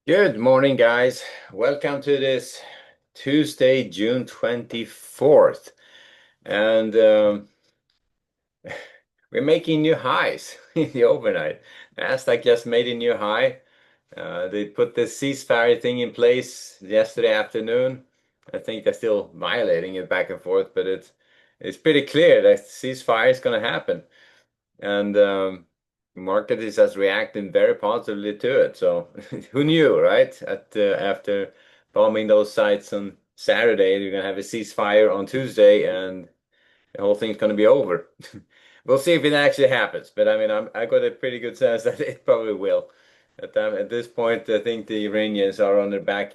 Good morning, guys. Welcome to this Tuesday, June 24th. And we're making new highs in the overnight. Nasdaq just made a new high. They put the ceasefire thing in place yesterday afternoon. I think they're still violating it back and forth, but it's pretty clear that ceasefire is going to happen. And the market is just reacting very positively to it. So who knew, right? After bombing those sites on Saturday, you're gonna have a ceasefire on Tuesday, and the whole thing's gonna be over. We'll see if it actually happens, but I mean, I got a pretty good sense that it probably will. At this point, I think the Iranians are on their back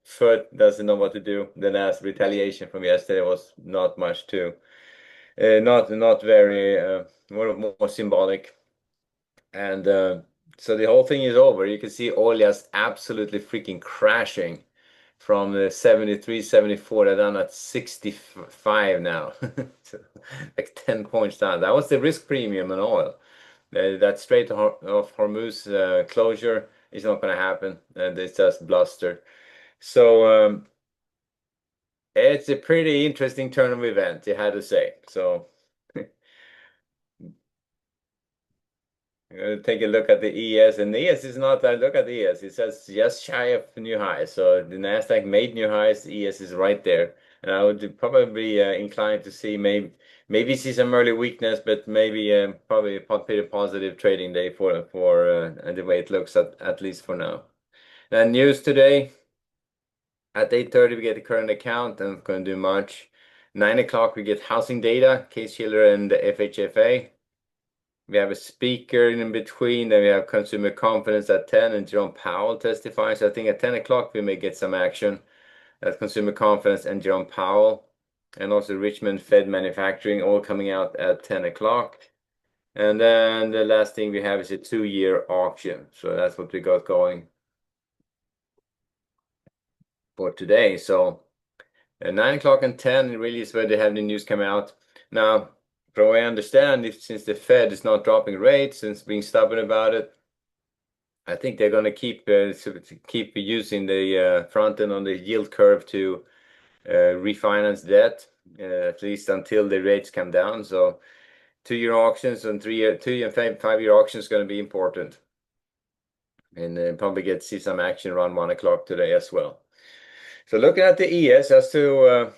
foot, doesn't know what to do. The last retaliation from yesterday was not much too. Not very more symbolic, and so the whole thing is over. You can see oil just absolutely freaking crashing from the 73, 74. They're down at 65 now. So, like 10 points down. That was the risk premium on oil. That Strait of Hormuz closure is not going to happen, and it's just bluster. So it's a pretty interesting turn of event, you had to say. So take a look at the ES, and the ES is not that. Look at the ES. It says just shy of new highs. So the Nasdaq made new highs. The ES is right there, and I would probably inclined to see maybe see some early weakness, but maybe probably a pretty positive trading day for the way it looks at least for now. Then news today at 8:30 we get the current account. I'm going to do much. 9 o'clock we get housing data, Case-Shiller and the FHFA. We have a speaker in between, then we have consumer confidence at 10 and Jerome Powell testifies. I think at 10 o'clock we may get some action. That's consumer confidence and Jerome Powell. And also Richmond Fed manufacturing all coming out at 10 o'clock. And then the last thing we have is a 2-year auction. So that's what we got going for today. So at 9 o'clock and 10 really is where they have the news come out. Now, from what I understand, since the Fed is not dropping rates, since being stubborn about it, I think they're going to keep using the front end on the yield curve to refinance debt, at least until the rates come down. So 2-year auctions and 2 and 5-year auctions is going to be important. And probably see some action around 1 o'clock today as well. So looking at the ES, just to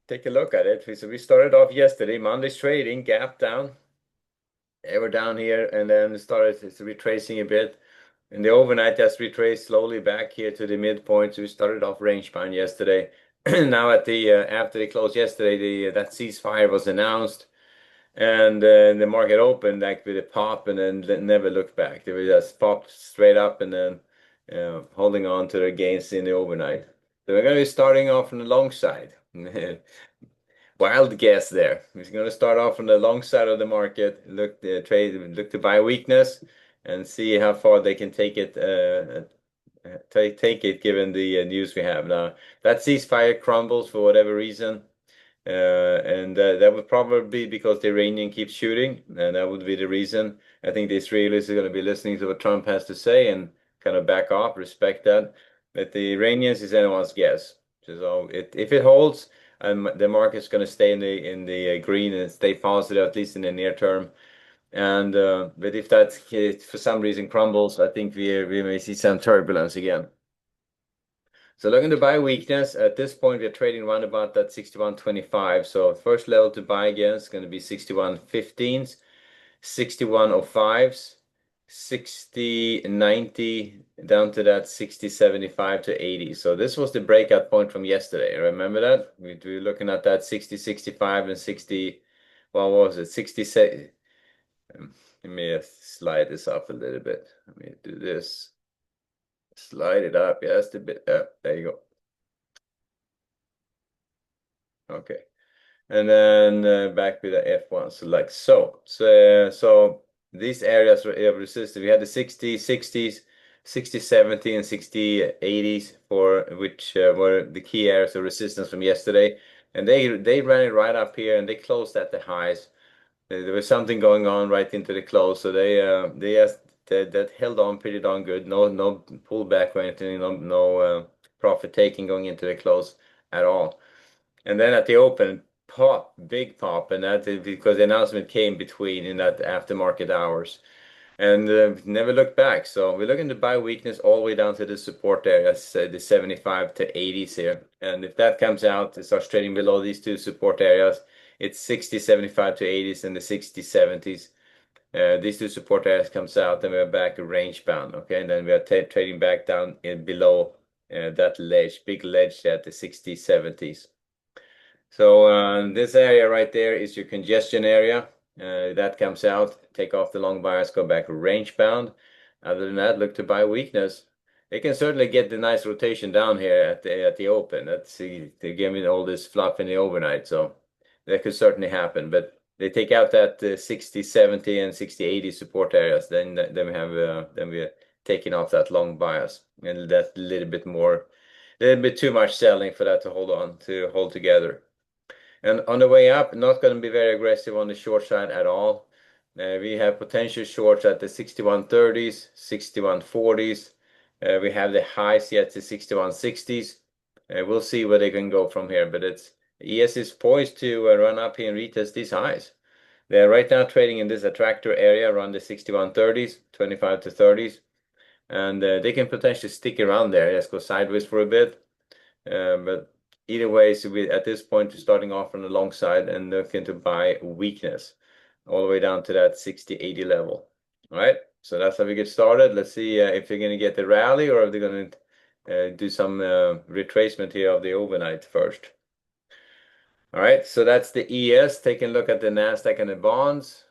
take a look at it. So we started off yesterday, Monday's trading, gap down. They were down here and then started retracing a bit. And the overnight just retraced slowly back here to the midpoint. So we started off range bound yesterday. Now at the after they closed yesterday, that ceasefire was announced, and the market opened like with a pop and then never looked back. They were just popped straight up and then holding on to their gains in the overnight. So we're going to be starting off on the long side. Wild guess there. We're going to start off on the long side of the market, look to buy weakness, and see how far they can take it. Take it given the news we have now. That ceasefire crumbles for whatever reason, and that would probably be because the Iranian keeps shooting, and that would be the reason. I think the Israelis are going to be listening to what Trump has to say and kind of back off, respect that. But the Iranians is anyone's guess. So if it holds, the market's going to stay in the green and stay positive at least in the near term. And but if that for some reason crumbles, I think we may see some turbulence again. So looking to buy weakness, at this point we're trading around about that 61.25. So first level to buy again is going to be 61.15s, 61.05s, 60.90 down to that 60.75 to 80. So this was the breakout point from yesterday. Remember that? We were looking at that 60.65 and 60, what was it? 60. Let me slide this up a little bit. Let me do this. Slide it up just a bit up. There you go. Okay. And then back with the F1. So like so. So these areas of resistance, we had the 60, 60s, 60, 70, and 60, 80s for which were the key areas of resistance from yesterday. And they ran it right up here and they closed at the highs. There was something going on right into the close, so they just that held on pretty darn good. No pullback or anything. No profit taking going into the close at all. And then at the open, big pop, and that is because the announcement came between in that aftermarket hours, and never looked back. So we're looking to buy weakness all the way down to the support area, the 75 to 80s here. And if that comes out, it starts trading below these two support areas. It's 60, 75 to 80s and the 60, 70s. These two support areas comes out, then we're back range bound. Okay, and then we are trading back down in below that ledge, big ledge at the 60, 70s. So this area right there is your congestion area. That comes out, take off the long bias, go back range bound. Other than that, look to buy weakness. They can certainly get the nice rotation down here at the open. Let's see, they're giving all this fluff in the overnight, so that could certainly happen. But they take out that 60, 70 and 60, 80 support areas, then we're taking off that long bias, and that's a little bit too much selling for that to hold together. And on the way up, not going to be very aggressive on the short side at all. We have potential shorts at the 6130s, 6140s. We have the highs yet to 6160s. We'll see where they can go from here, but ES is poised to run up here and retest these highs. They're right now trading in this attractor area around the 6130s, 25 to 30s, and they can potentially stick around there. Let's go sideways for a bit, but either way, so at this point, we're starting off on the long side and looking to buy weakness all the way down to that 60, 80 level. All right, so that's how we get started. Let's see if they're going to get the rally or if they're going to do some retracement here of the overnight first. All right, so that's the ES. Taking a look at the NASDAQ and the bonds.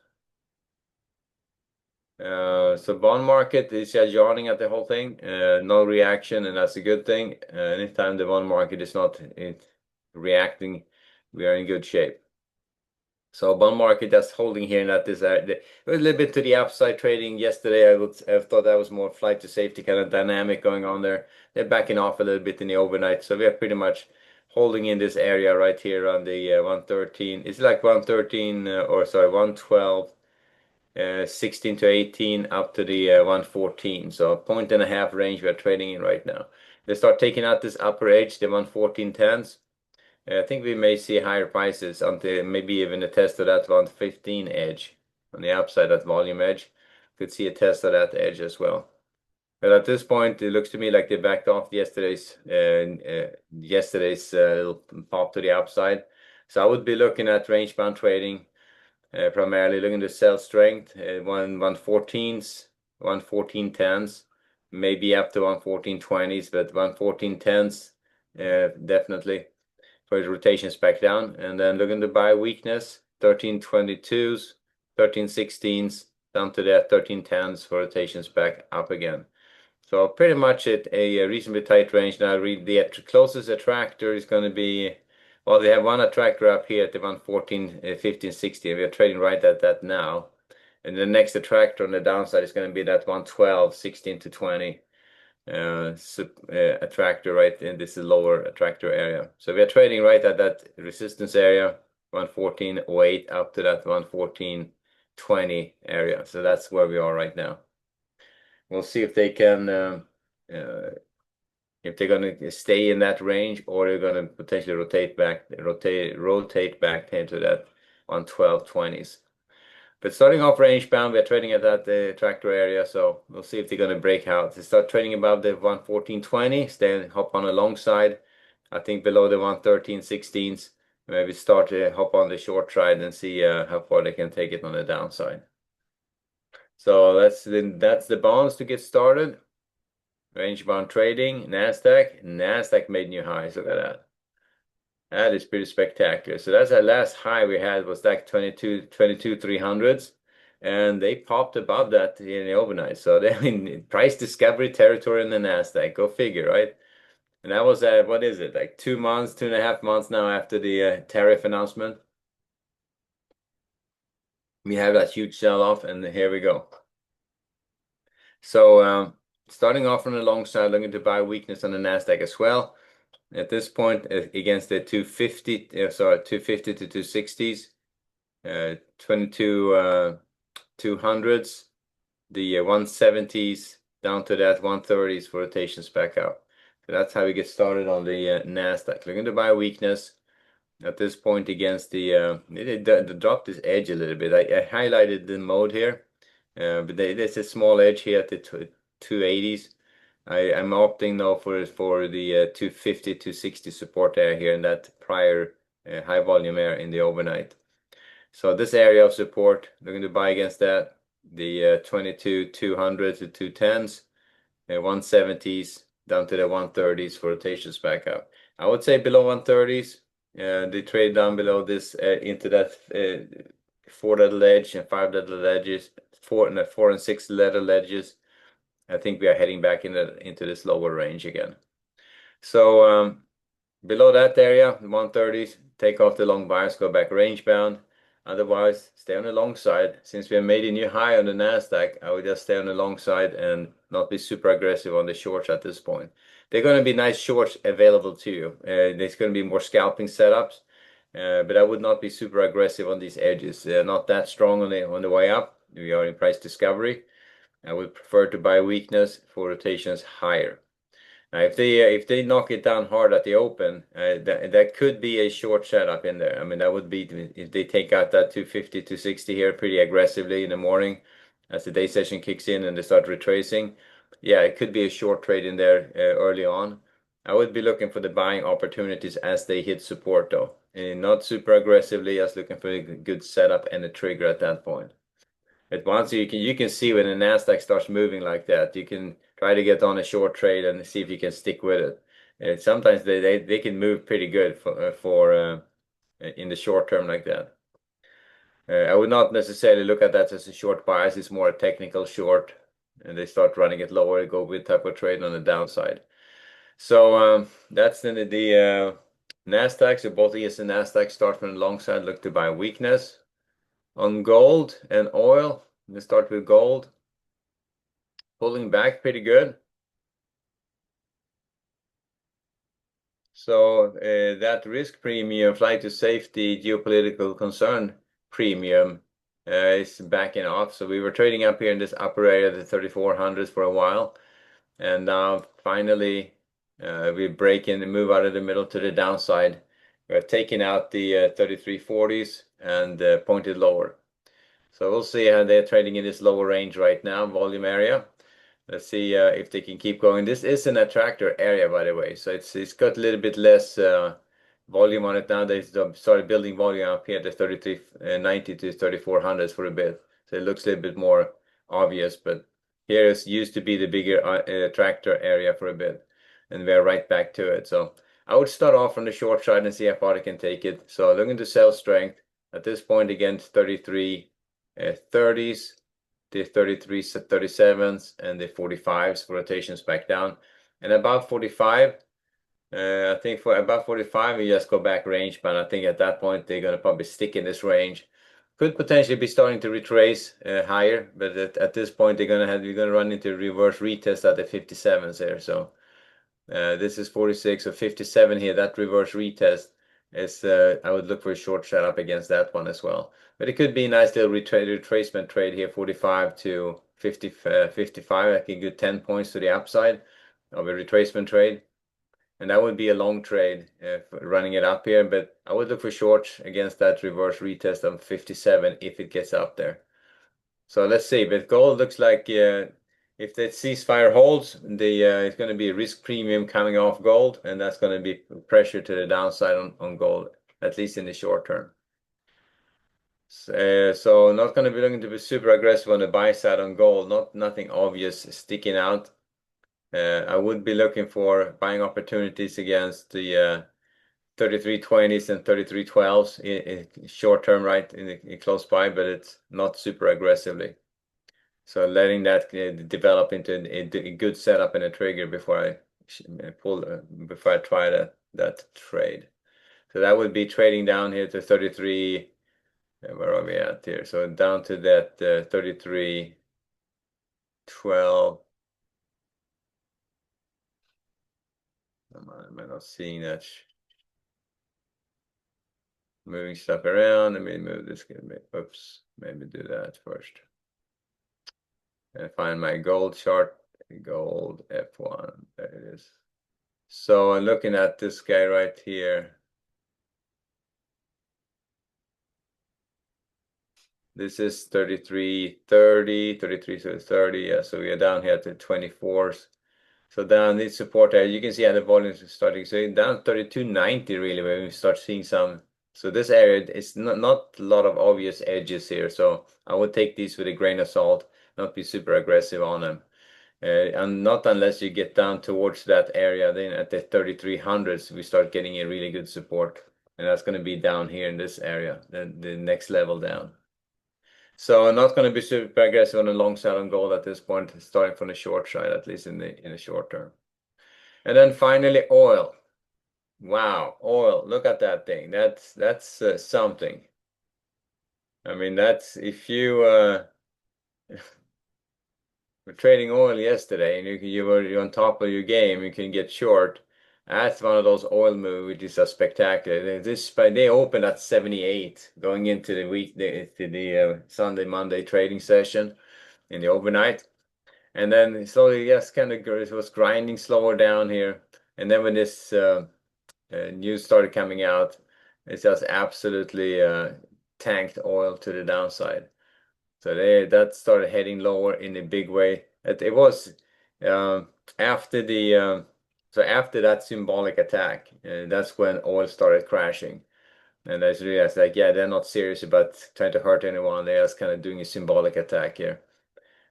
So bond market is just yawning at the whole thing. No reaction, and that's a good thing. Anytime the bond market is not reacting, we are in good shape. So bond market just holding here, not this. It was a little bit to the upside trading yesterday. I would have thought that was more flight to safety kind of dynamic going on there. They're backing off a little bit in the overnight, so we are pretty much holding in this area right here on the 113. It's like 113 or sorry 112. 16 to 18 up to the 114. So 1.5 range we are trading in right now. They start taking out this upper edge, the 114.10s. I think we may see higher prices until maybe even a test of that 115 edge on the upside, that volume edge. Could see a test of that edge as well. But at this point, it looks to me like they backed off yesterday's little pop to the upside. So I would be looking at range bound trading. Primarily looking to sell strength, 114s, 114.10s, maybe up to 114.20s, but 114.10s definitely for the rotations back down. And then looking to buy weakness, 13.22s, 13.16s, down to that 13.10s for rotations back up again. So pretty much a reasonably tight range. Now read the closest attractor is going to be, well, they have one attractor up here at the 114, 15, 16. We are trading right at that now. And the next attractor on the downside is going to be that 112, 16 to 20 attractor right in this lower attractor area. So we are trading right at that resistance area, 114.08 up to that 114.20 area. So that's where we are right now. We'll see if they can if they're going to stay in that range or they're going to potentially rotate back into that 112.20s. But starting off range bound, we're trading at that tractor area, so we'll see if they're going to break out. They start trading above the 114.20, stay hop on the long side. I think below the 113.16s, maybe start to hop on the short side and see how far they can take it on the downside. So that's the bonds to get started. Range bound trading, NASDAQ made new highs. Look at that. That is pretty spectacular. So that's our last high we had was like 22 300s, and they popped above that in the overnight. So they're in price discovery territory in the NASDAQ. Go figure, right? And that was what is it, like 2 months, 2.5 months now after the tariff announcement. We have that huge sell-off, and here we go. So starting off on the long side, looking to buy weakness on the NASDAQ as well. At this point, against the 250, 250 to 260s, 22 200s, the 170s down to that 130s for rotations back up. So that's how we get started on the NASDAQ. Looking to buy weakness at this point against the dropped this edge a little bit. I highlighted the mode here, but there's a small edge here at the 280s. I'm opting now for the 250, 260 support area here in that prior high volume area in the overnight. So this area of support, looking to buy against that, the 22, 200 to 210s, 170s down to the 130s for rotations back up. I would say below 130s, they trade down below this into that 4 letter ledge and 5 letter ledges, 4 and 6 letter ledges. I think we are heading back into this lower range again. So below that area, 130s, take off the long bias, go back range bound. Otherwise, stay on the long side. Since we have made a new high on the NASDAQ, I would just stay on the long side and not be super aggressive on the shorts at this point. There are going to be nice shorts available to you. There's going to be more scalping setups, but I would not be super aggressive on these edges. They're not that strong on the way up. We are in price discovery. I would prefer to buy weakness for rotations higher. Now, if they knock it down hard at the open, that could be a short setup in there. I mean, that would be if they take out that 250, 260 here pretty aggressively in the morning as the day session kicks in and they start retracing. Yeah, it could be a short trade in there early on. I would be looking for the buying opportunities as they hit support though, and not super aggressively, just looking for a good setup and a trigger at that point. But once you can see when the Nasdaq starts moving like that, you can try to get on a short trade and see if you can stick with it. And sometimes they can move pretty good for in the short term like that. I would not necessarily look at that as a short bias. It's more a technical short, and they start running it lower, go with type of trade on the downside. So that's the Nasdaq. So both ES and Nasdaq start from the long side, look to buy weakness. On gold and oil, let's start with gold. Pulling back pretty good. So that risk premium, flight to safety, geopolitical concern premium is backing off. So we were trading up here in this upper area, the 3400s for a while. And now finally we break in and move out of the middle to the downside. We're taking out the 3340s and pointed lower. So we'll see how they're trading in this lower range right now, volume area. Let's see if they can keep going. This is an attractor area, by the way. So it's got a little bit less volume on it now. They started building volume up here at the 3390 to 3400s for a bit. So it looks a little bit more obvious, but here it used to be the bigger attractor area for a bit. And we're right back to it. So I would start off on the short side and see how far they can take it. So looking to sell strength at this point against 3330s. The 33s, 37s, and the 45s for rotations back down. And about 45, I think for about 45, we just go back range, but I think at that point they're going to probably stick in this range. Could potentially be starting to retrace higher, but at this point we're going to run into reverse retest at the 57s there. So this is 46 or 57 here. That reverse retest is I would look for a short setup against that one as well. But it could be a nice little retracement trade here, 45 to 50, 55. I can get 10 points to the upside of a retracement trade. And that would be a long trade running it up here. But I would look for shorts against that reverse retest of 57 if it gets up there. So let's see. But gold looks like if the ceasefire holds, it's going to be a risk premium coming off gold, and that's going to be pressure to the downside on gold, at least in the short term. So not going to be looking to be super aggressive on the buy side on gold, nothing obvious sticking out. I would be looking for buying opportunities against the 3320s and 3312s in short term, right, in close by, but it's not super aggressively. So letting that develop into a good setup and a trigger before I before I try that trade. So that would be trading down here to 33. Where are we at here? So down to that 3312. Am I not seeing that? Moving stuff around. Let me move this. Oops, maybe do that first. And find my gold chart, gold F1, there it is. So I'm looking at this guy right here. This is 33.30, 33.30. Yeah, so we are down here to 24s. So down this support area, you can see how the volumes are starting. So down 32.90 really, when we start seeing some. So this area is not a lot of obvious edges here. So I would take these with a grain of salt, not be super aggressive on them. And not unless you get down towards that area, then at the 3300s, we start getting a really good support. And that's going to be down here in this area, the next level down. So I'm not going to be super aggressive on the long side on gold at this point, starting from the short side, at least in the short term. And then finally, oil. Wow, oil! Look at that thing. That's something. I mean, that's if you were trading oil yesterday and you're on top of your game, you can get short. That's one of those oil moves which is a spectacular. They opened at 78 going into the week to the Sunday Monday trading session in the overnight. And then slowly, yes, kind of it was grinding slower down here. And then when this news started coming out, it just absolutely tanked oil to the downside. So that started heading lower in a big way. It was um, after the so after that symbolic attack, that's when oil started crashing. And I realized like, yeah, they're not serious about trying to hurt anyone. They're just kind of doing a symbolic attack here.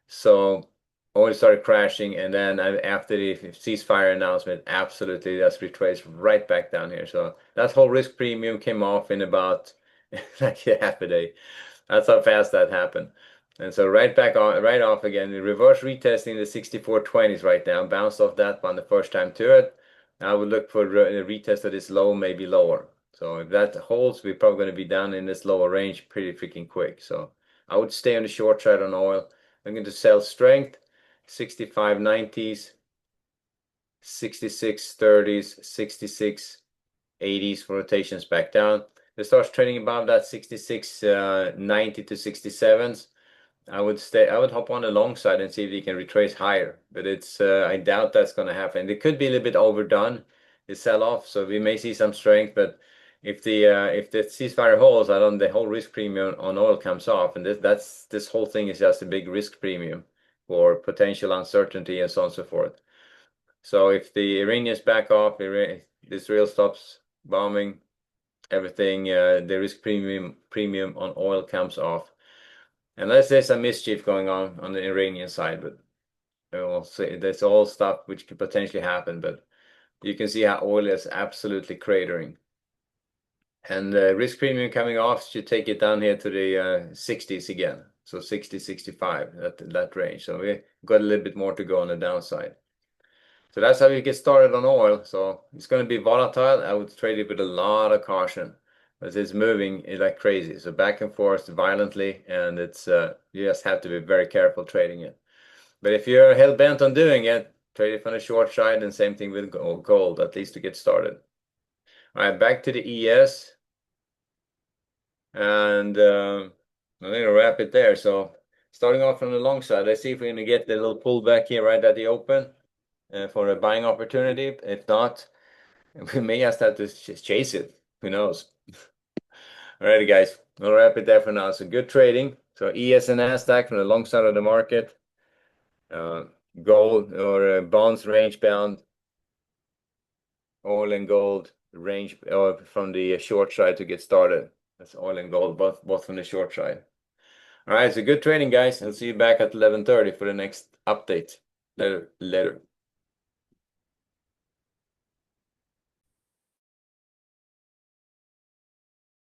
So oil started crashing, and then after the ceasefire announcement, absolutely that's retraced right back down here. So that whole risk premium came off in about like half a day. That's how fast that happened. And so right back on, right off again, the reverse retesting the 6420s right now, bounced off that one the first time to it. I would look for a retest of this low, maybe lower. So if that holds, we're probably going to be down in this lower range pretty freaking quick. So I would stay on the short side on oil. I'm going to sell strength, 65.90s, 66.30s, 66.80s for rotations back down. It starts trading above that 66.90 to 67s. I would hop on the long side and see if they can retrace higher, but I doubt that's going to happen. It could be a little bit overdone, the sell-off, so we may see some strength, but if the ceasefire holds, I don't the whole risk premium on oil comes off, and this whole thing is just a big risk premium for potential uncertainty and so on and so forth. So if the Iranians back off, Israel stops bombing, everything, the risk premium on oil comes off. Unless there's some mischief going on the Iranian side, but we'll see. That's all stuff which could potentially happen, but you can see how oil is absolutely cratering. And the risk premium coming off should take it down here to the 60s again. So 60, 65, that range. So we got a little bit more to go on the downside. So that's how you get started on oil. So it's going to be volatile. I would trade it with a lot of caution, but it's moving like crazy. So back and forth violently, and it's you just have to be very careful trading it. But if you're hell bent on doing it, trade it from the short side, and same thing with gold, at least to get started. All right, back to the ES, and I'm going to wrap it there. So starting off from the long side, let's see if we're going to get the little pullback here right at the open for a buying opportunity. If not, we may just have to chase it. Who knows? Alrighty, guys. We'll wrap it there for now. So good trading. So ES and NASDAQ from the long side of the market. Uh, Gold or bonds range bound. Oil and gold range from the short side to get started. That's oil and gold, both from the short side. All right, so good trading, guys. I'll see you back at 11:30 for the next update. Later.